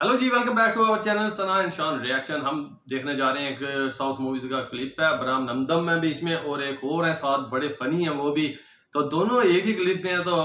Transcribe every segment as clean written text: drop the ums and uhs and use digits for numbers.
Hello जी, welcome back to our channel Sana and Shaan reaction. हम देखने जा रहे हैं एक साउथ मूवीज का क्लिप है। बराम नमदम है बीच में और एक और है साथ, बड़े फनी है वो भी। तो दोनों एक ही क्लिप में है तो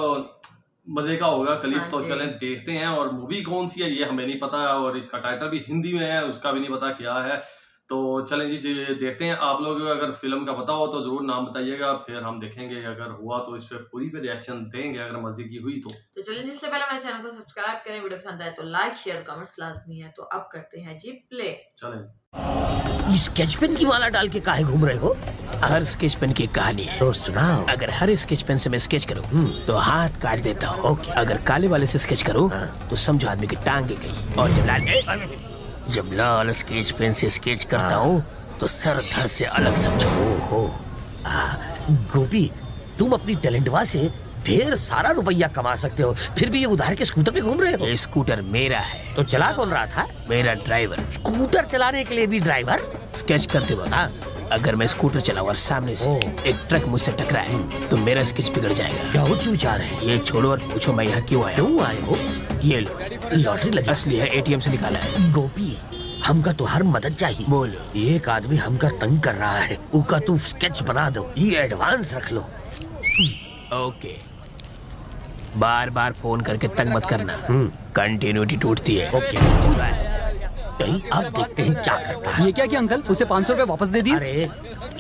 मजे का होगा क्लिप। हाँ तो जी। चलें देखते हैं। और मूवी कौन सी है ये हमें नहीं पता है और इसका टाइटल भी हिंदी में है, उसका भी नहीं पता क्या है। तो चलें जी देखते हैं। आप लोग अगर फिल्म का पता हो तो जरूर नाम बताइएगा, फिर हम देखेंगे। अगर हुआ तो इस पर पूरी पे रिएक्शन देंगे अगर मजे की हुई तो। चलिए जिससे पहले मेरे चैनल को सब्सक्राइब करें, वीडियो पसंद आए तो लाइक शेयर कमेंट्स लाजमी है। तो अब करते हैं जी प्ले। चलें। स्केच पेन की माला डाल के काहे घूम रहे हो? हर स्केच पेन की कहानी है। तो सुनाओ। अगर हर स्केच पेन से मैं स्केच करूं तो हाथ काट देता हूं। ओके। अगर काले वाले से स्केच करूं तो समझो आदमी की टांगे गई। और जब लाल स्केच पेन से स्केच करता हूं तो सर धड़ से अलग समझो। ओहो। गोपी, तुम अपनी टैलेंटवा से ढेर सारा रुपया कमा सकते हो, फिर भी ये उधार के स्कूटर पे घूम रहे हो। ये स्कूटर मेरा है। तो चला कौन रहा था? मेरा ड्राइवर। स्कूटर चलाने के लिए भी ड्राइवर? स्केच करते वक्त अगर मैं स्कूटर चलाऊं और सामने से एक ट्रक मुझसे टकराए तो मेरा स्केच बिगड़ जाएगा। क्या हो विचार है? ये छोड़ो और पूछो मैं यहाँ क्यों आया। क्यों आए हो? ये लो, लॉटरी लगी? असली है, एटीएम से निकाला है। गोपी, हमका तो हर मदद चाहिए। बोलो। एक आदमी हमका तंग कर रहा है, उका तू स्केच बना दो, ये एडवांस रख लो। ओके, बार बार फोन करके तंग मत करना, कंटिन्यूटी टूटती है। ओके। अब देखते हैं क्या करता है। ये क्या किया अंकल? उसे 500 रुपए वापस दे दिए। अरे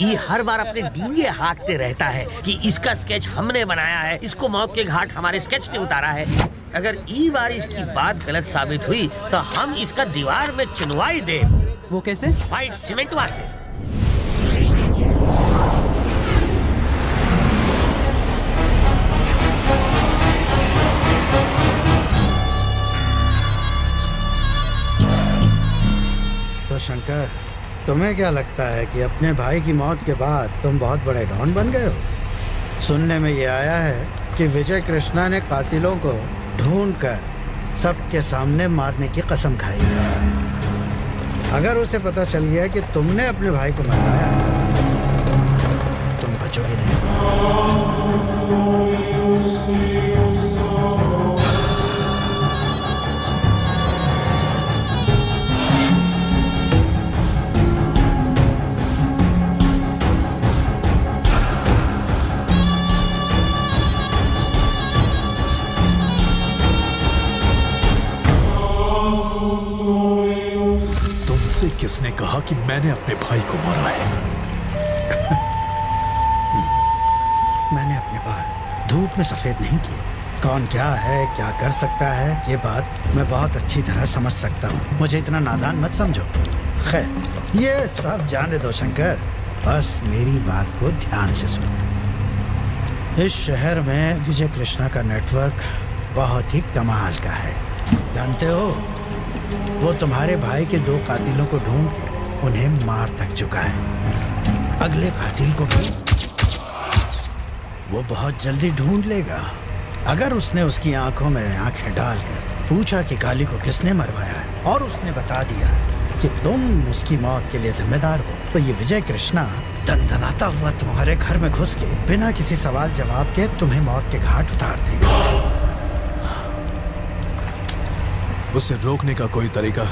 ये हर बार अपने डींगे हाँकते रहता है कि इसका स्केच हमने बनाया है, इसको मौत के घाट हमारे स्केच ने उतारा है। अगर ई बार इसकी बात गलत साबित हुई तो हम इसका दीवार में चुनवाई दे। वो कैसे? व्हाइट सीमेंटवा से। तो शंकर, तुम्हें क्या लगता है कि अपने भाई की मौत के बाद तुम बहुत बड़े डॉन बन गए हो? सुनने में ये आया है कि विजय कृष्णा ने कातिलों को ढूंढकर सबके सामने मारने की कसम खाई है। अगर उसे पता चल गया कि तुमने अपने भाई को मरवाया है, तुम बचोगे नहीं। तुमसे किसने कहा कि मैंने अपने भाई को मारा है? मैंने अपने बाल धूप में सफेद नहीं किए। कौन क्या है, क्या कर सकता है, ये बात मैं बहुत अच्छी तरह समझ सकता हूँ। मुझे इतना नादान मत समझो। खैर, ये सब जाने दो शंकर, बस मेरी बात को ध्यान से सुनो। इस शहर में विजय कृष्णा का नेटवर्क बहुत ही कमाल का है। जानते हो, वो तुम्हारे भाई के 2 कातिलों को ढूंढ के उन्हें मार तक चुका है। अगले कातिल को भी वो बहुत जल्दी ढूंढ लेगा। अगर उसने उसकी आंखों में आंखें डालकर पूछा कि काली को किसने मरवाया है और उसने बता दिया कि तुम उसकी मौत के लिए जिम्मेदार हो, तो ये विजय कृष्णा दंदनाता हुआ तुम्हारे घर में घुस के बिना किसी सवाल जवाब के तुम्हें मौत के घाट उतार देगा। उसे रोकने का कोई तरीका?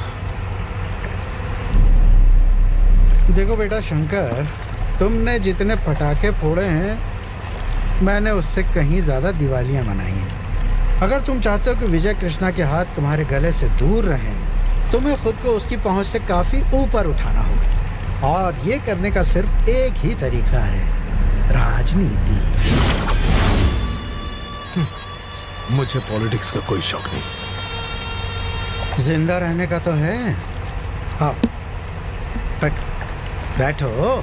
देखो बेटा शंकर, तुमने जितने पटाखे फोड़े हैं, मैंने उससे कहीं ज्यादा दिवालियां मनाई हैं। अगर तुम चाहते हो कि विजय कृष्णा के हाथ तुम्हारे गले से दूर रहें, तुम्हें खुद को उसकी पहुंच से काफी ऊपर उठाना होगा। और ये करने का सिर्फ एक ही तरीका है, राजनीति। मुझे पॉलिटिक्स का कोई शौक नहीं। जिंदा रहने का तो है। आओ, बैठो।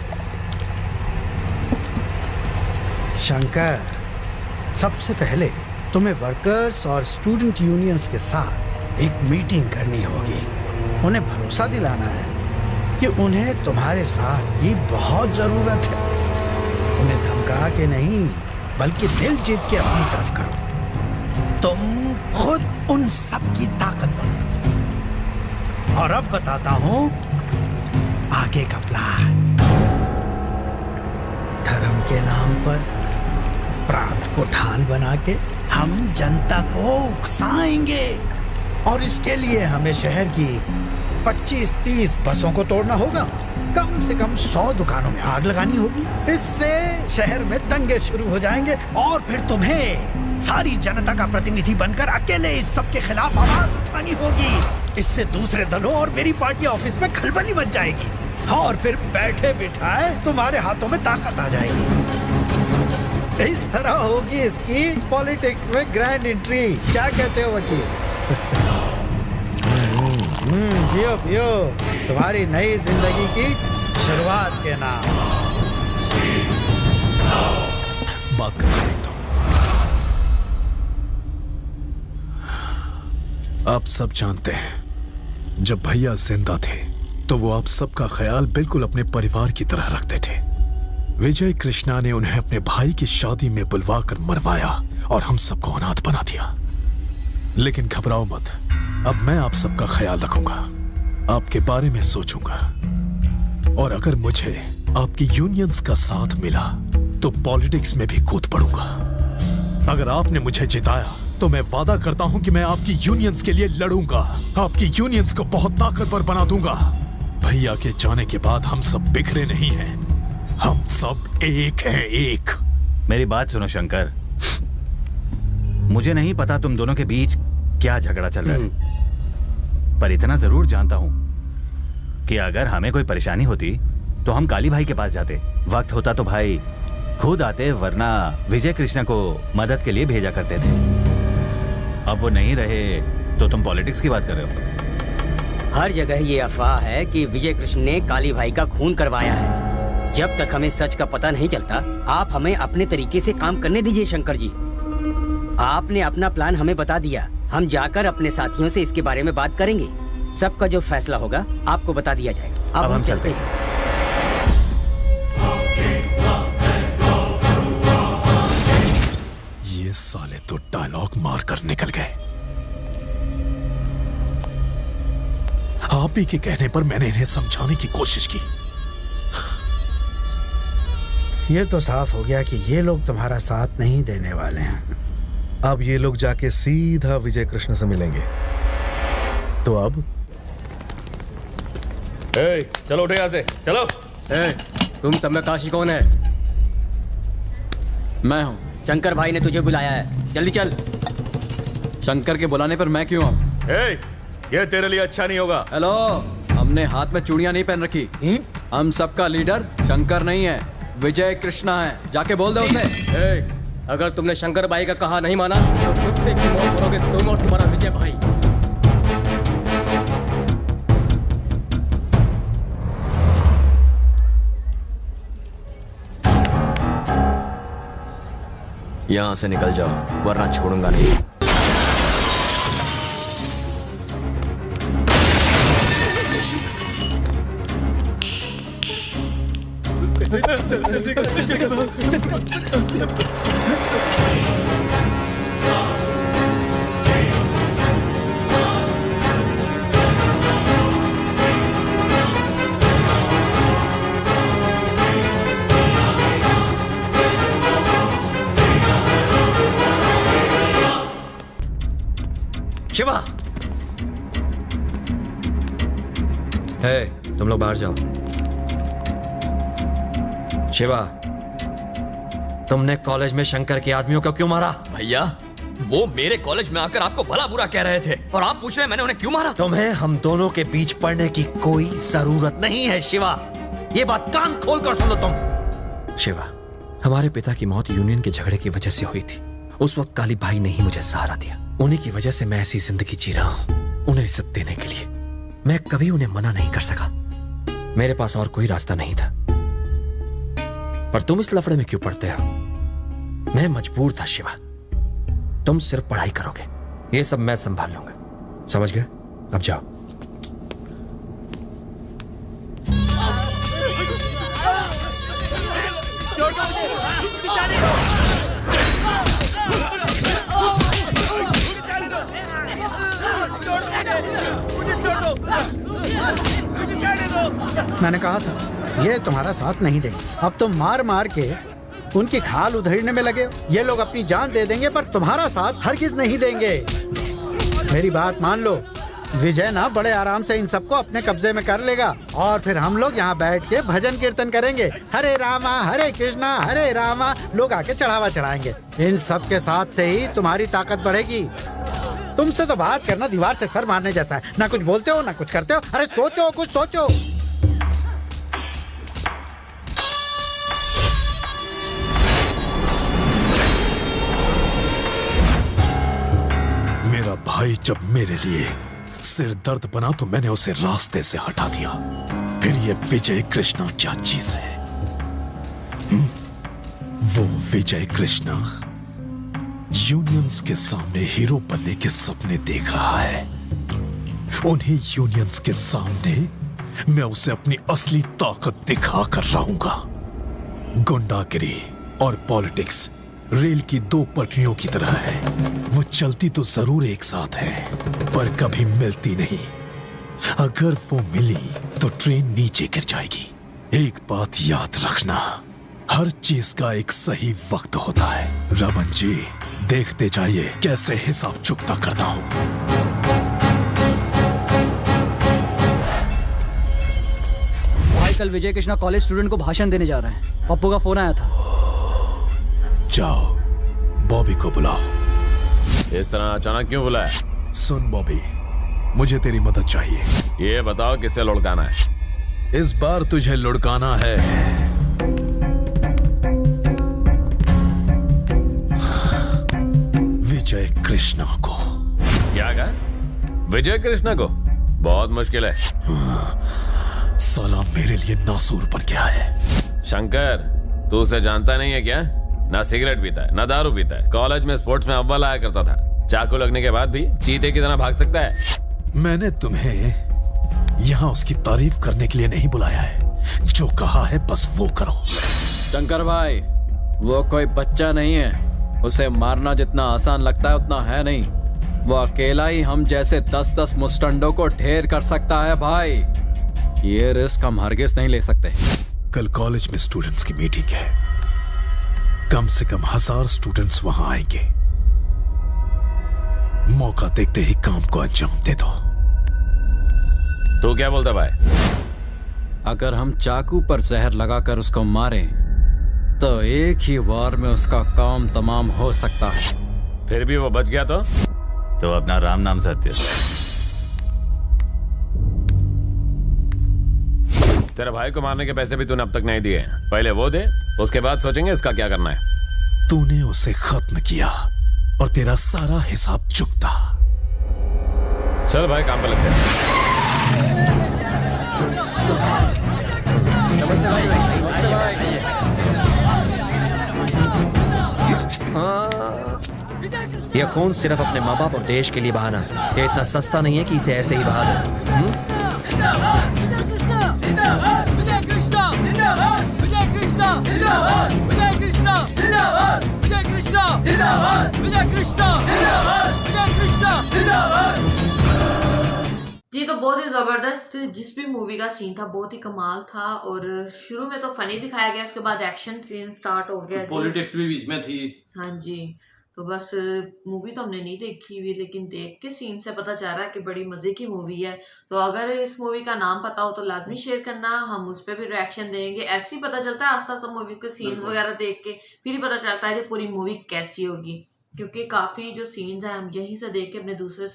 शंकर, सबसे पहले तुम्हें वर्कर्स और स्टूडेंट यूनियंस के साथ एक मीटिंग करनी होगी। उन्हें भरोसा दिलाना है कि उन्हें तुम्हारे साथ की बहुत जरूरत है। उन्हें धमका के नहीं, बल्कि दिल जीत के अपनी तरफ करो। तुम खुद उन सब की ताकत बनो। और अब बताता हूं आगे का प्लान। धर्म के नाम पर प्रांत को ढाल बना के हम जनता को उकसाएंगे और इसके लिए हमें शहर की 25-30 बसों को तोड़ना होगा। कम से कम 100 दुकानों में आग लगानी होगी। इससे शहर में दंगे शुरू हो जाएंगे और फिर तुम्हें सारी जनता का प्रतिनिधि बनकर अकेले इस सब के खिलाफ आवाज उठानी होगी। इससे दूसरे दलों और मेरी पार्टी ऑफिस में खलबली मच जाएगी और फिर बैठे बिठाए तुम्हारे हाथों में ताकत आ जाएगी। इस तरह होगी इसकी पॉलिटिक्स में ग्रैंड एंट्री। क्या कहते हो वकील? पियो पियो, तुम्हारी नई जिंदगी की शुरुआत के नाम। बात करके देखता हूं। आप सब जानते हैं, जब भैया जिंदा थे तो वो आप सबका ख्याल बिल्कुल अपने परिवार की तरह रखते थे। विजय कृष्णा ने उन्हें अपने भाई की शादी में बुलवाकर मरवाया और हम सबको अनाथ बना दिया। लेकिन घबराओ मत, अब मैं आप सबका ख्याल रखूंगा, आपके बारे में सोचूंगा, और अगर मुझे आपकी यूनियंस का साथ मिला तो पॉलिटिक्स में भी कूद पड़ूंगा। अगर आपने मुझे जिताया तो मैं वादा करता हूं कि मैं आपकी यूनियंस के लिए लड़ूंगा, आपकी यूनियंस को बहुत ताकतवर बना दूंगा। भैया के जाने के बाद हम सब बिखरे नहीं हैं, हम सब एक हैं, एक। मेरी बात सुनो शंकर, मुझे नहीं पता तुम दोनों के बीच क्या झगड़ा चल रहा है, पर इतना जरूर जानता हूं कि अगर हमें कोई परेशानी होती तो हम काली भाई के पास जाते। वक्त होता तो भाई खुद आते, वरना विजय कृष्णा को मदद के लिए भेजा करते थे। अब वो नहीं रहे तो तुम पॉलिटिक्स की बात कर रहे हो। हर जगह ये अफवाह है कि विजय कृष्ण ने काली भाई का खून करवाया है। जब तक हमें सच का पता नहीं चलता, आप हमें अपने तरीके से काम करने दीजिए शंकर जी। आपने अपना प्लान हमें बता दिया, हम जाकर अपने साथियों से इसके बारे में बात करेंगे। सबका जो फैसला होगा आपको बता दिया जाएगा। अब हम चलते हैं। ये साले तो डायलॉग मार कर निकल गए। आप ही के कहने पर मैंने इन्हें समझाने की कोशिश की। ये तो साफ हो गया कि ये लोग तुम्हारा साथ नहीं देने वाले हैं। अब ये लोग जाके सीधा विजय कृष्ण से मिलेंगे। तो अब चलो उठो यहाँ से, चलो। तुम सब में काशी कौन है? मैं हूँ। शंकर भाई ने तुझे बुलाया है, जल्दी चल। शंकर के बुलाने पर मैं क्यों आऊँ? ये तेरे लिए अच्छा नहीं होगा। हेलो, हमने हाथ में चूड़ियां नहीं पहन रखी। हम सबका लीडर शंकर नहीं है, विजय कृष्णा है। जाके बोल दो उसे। अगर तुमने शंकर भाई का कहा नहीं माना तो कुत्ते की मौत करोगे तुम और तुम्हारा विजय भाई। यहाँ से निकल जाओ, वरना छोड़ूंगा नहीं। शिवा, तुम लोग बाहर जाओ। शिवा, तुमने कॉलेज में शंकर के आदमियों को क्यों मारा? भैया, वो मेरे कॉलेज में आकर आपको भला बुरा कह रहे थे और आप पूछ रहे हैं मैंने उन्हें क्यों मारा? तुम्हें हम दोनों के बीच पड़ने की कोई जरूरत नहीं है शिवा। ये बात कान खोल कर सुनो तुम। शिवा, हमारे पिता की मौत यूनियन के झगड़े की वजह से हुई थी। उस वक्त काली भाई ने ही मुझे सहारा दिया। उन्हीं की वजह से मैं ऐसी जिंदगी जी रहा हूँ। उन्हें इज्जत देने के लिए मैं कभी उन्हें मना नहीं कर सका। मेरे पास और कोई रास्ता नहीं था। पर तुम इस लफड़े में क्यों पड़ते हो? मैं मजबूर था शिवा। तुम सिर्फ पढ़ाई करोगे, ये सब मैं संभाल लूंगा। समझ गए? अब जाओ। मैंने कहा था ये तुम्हारा साथ नहीं देंगे। अब तुम मार मार के उनकी खाल उधेड़ने में लगे हो। ये लोग अपनी जान दे देंगे पर तुम्हारा साथ हरगिज नहीं देंगे। मेरी बात मान लो, विजय ना बड़े आराम से इन सबको अपने कब्जे में कर लेगा और फिर हम लोग यहाँ बैठ के भजन कीर्तन करेंगे। हरे रामा हरे कृष्णा हरे रामा, लोग आके चढ़ावा चढ़ाएंगे। इन सब के साथ से ही तुम्हारी ताकत बढ़ेगी। तुमसे तो बात करना दीवार से सर मारने जैसा है, ना कुछ बोलते हो ना कुछ करते हो। अरे सोचो, कुछ सोचो। मेरा भाई जब मेरे लिए सिर दर्द बना तो मैंने उसे रास्ते से हटा दिया। फिर ये विजय कृष्णा क्या चीज है? वो विजय कृष्णा यूनियंस के सामने हीरो बनने के सपने देख रहा है। उन्हीं यूनियंस के सामने मैं उसे अपनी असली ताकत दिखा कर रहूंगा। गुंडागिरी और पॉलिटिक्स रेल की दो पटरियों की तरह है। वो चलती तो जरूर एक साथ है, पर कभी मिलती नहीं। अगर वो मिली तो ट्रेन नीचे गिर जाएगी। एक बात याद रखना, हर चीज का एक सही वक्त होता है। रमन जी, देखते जाइए कैसे हिसाब चुकता करता हूं। भाई कल विजय कृष्णा कॉलेज स्टूडेंट को भाषण देने जा रहे हैं। पप्पू का फोन आया था। जाओ बॉबी को बुलाओ। इस तरह अचानक क्यों बुलाया? सुन बॉबी, मुझे तेरी मदद चाहिए। ये बताओ किससे लुढ़काना है? इस बार तुझे लुढ़काना है विजय कृष्णा को। क्या कहा? विजय कृष्णा को? बहुत मुश्किल है। साला मेरे लिए नासूर बन गया है। शंकर, तू उसे जानता नहीं है क्या? ना सिगरेट पीता है, ना दारू पीता है। कॉलेज में स्पोर्ट्स में अव्वल आया करता था। चाकू लगने के बाद भी चीते की तरह भाग सकता है। मैंने तुम्हें यहाँ उसकी तारीफ करने के लिए नहीं बुलाया है। जो कहा है बस वो करो। शंकर भाई, वो कोई बच्चा नहीं है। उसे मारना जितना आसान लगता है उतना है नहीं। वो अकेला ही हम जैसे 10-10 मुस्टंडों को ढेर कर सकता है भाई। ये रिस्क हम हरगिज नहीं ले सकते। कल कॉलेज में स्टूडेंट्स की मीटिंग है। कम से कम 1000 स्टूडेंट्स वहां आएंगे। मौका देखते ही काम को अंजाम दे दो। तू क्या बोलता भाई? अगर हम चाकू पर जहर लगाकर उसको मारें तो एक ही वार में उसका काम तमाम हो सकता है। फिर भी वो बच गया तो अपना राम नाम सत्य। तेरे भाई को मारने के पैसे भी तूने अब तक नहीं दिए। पहले वो दे, उसके बाद सोचेंगे इसका क्या करना है। तूने उसे खत्म किया और तेरा सारा हिसाब चुकता। चल भाई, काम पे लगते हैं। नमस्ते भाई। नमस्ते भाई। यह खून सिर्फ अपने माँ बाप और देश के लिए बहाना है। यह इतना सस्ता नहीं है कि इसे ऐसे ही बहा दो। जी, तो बहुत ही जबरदस्त जिस भी मूवी का सीन था बहुत ही कमाल था। और शुरू में तो फनी दिखाया गया, उसके बाद एक्शन सीन स्टार्ट हो गया। पॉलिटिक्स भी बीच में थी। हाँ जी, तो बस मूवी तो हमने नहीं देखी हुई, लेकिन देख के सीन से पता चल रहा है कि बड़ी मजे की मूवी है। तो अगर इस मूवी का नाम पता हो तो लाजमी शेयर करना, हम उस पर भी रिएक्शन देंगे। ऐसे ही पता चलता है आस्ता आस्ता मूवी के सीन्स वगैरह देख के, फिर ही पता चलता है कि पूरी मूवी कैसी होगी। क्योंकि काफ़ी जो सीन्स हैं हम यहीं से देख के अपने दूसरे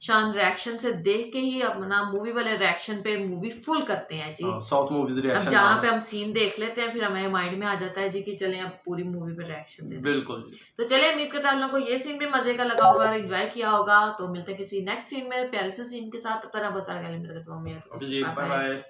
शान रिएक्शन से देख के ही अपना मूवी वाले रिएक्शन पे मूवी फुल करते हैं जी। साउथ मूवीज रिएक्शन, अब जहाँ पे हम सीन देख लेते हैं फिर हमें माइंड में आ जाता है जी कि चलें अब पूरी मूवी पे रिएक्शन दें। बिल्कुल। तो चलिए, उम्मीद करता हूँ आप लोगों को ये सीन भी मजे का लगा होगा और एंजॉय किया होगा। तो मिलते हैं किसी नेक्स्ट सीन में प्यारे से सीन के साथ। तब तक बहुत सारा मिलते हैं। Bye bye.